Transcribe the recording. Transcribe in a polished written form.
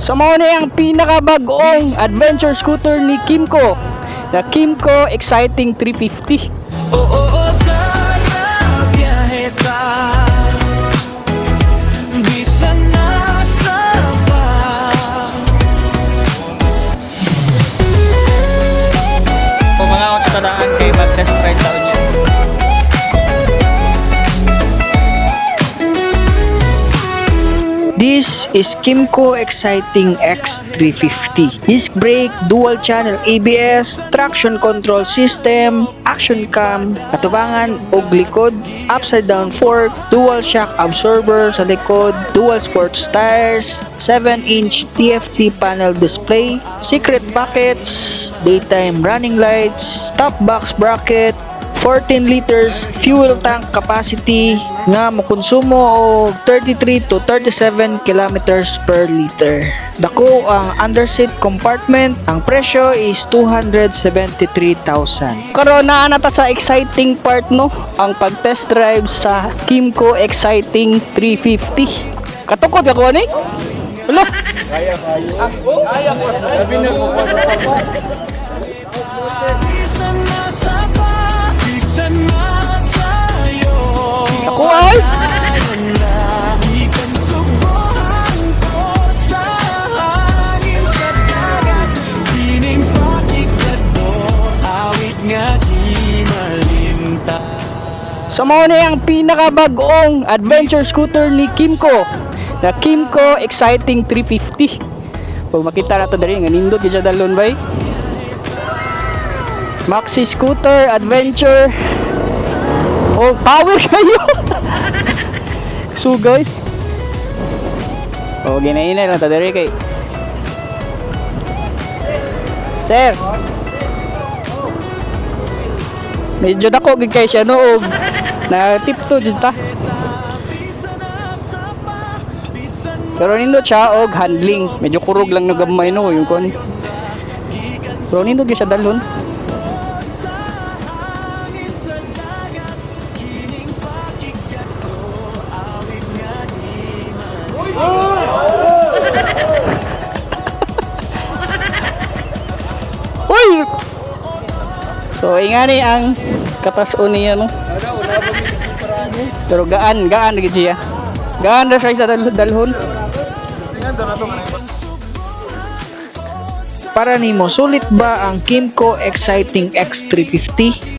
So mo na yung pinakabagong adventure scooter ni Kymco, na Kymco Exciting 350. Biyahe ka, bisa nasa pa. Kung mga ako sa tadaan kay mag-test ride taon niya. This is Kymco Exciting X350. Disc brake, dual channel ABS, traction control system, action cam, atubangan og likod, upside down fork, dual shock absorber sa likod, dual sports tires, 7-inch TFT panel display, secret buckets, daytime running lights, top box bracket, 14 liters fuel tank capacity nga mokonsumo og 33 to 37 kilometers per liter. Dako ang underseat compartment. Ang presyo is 273,000. Karon na ta sa exciting part no, ang pag-test drive sa Kymco Exciting 350. Katukod ka ko ni? Wala. Kaya. Sabi na ko Bisa nasa pa, bisa nasayo. ako ay Ikan subuhan ko sa hangin sa dagat. Pining patikado, awit nga di malinta. so mo na yung pinakabagong adventure scooter ni Kymco, na Kymco Exciting 350. Kung makita na ito dali, nga nindot siya dalon bay. Maxi scooter, adventure. Oh, power kayo. Sugay. Oh, ginainay lang ito dali kay. Sir. Medyo dako gid kay siya noog. Na tip to jud ta. Pero nindot siya og handling. Medyo kurog lang na gamay no yung kon. Pero nindot gyud siya dalhon. Uy! So ingani ang katas-on niya no. Pero gaan gid siya. Gaan ra siya sa dalhon. Para nimo, sulit ba ang Kymco Exciting X350?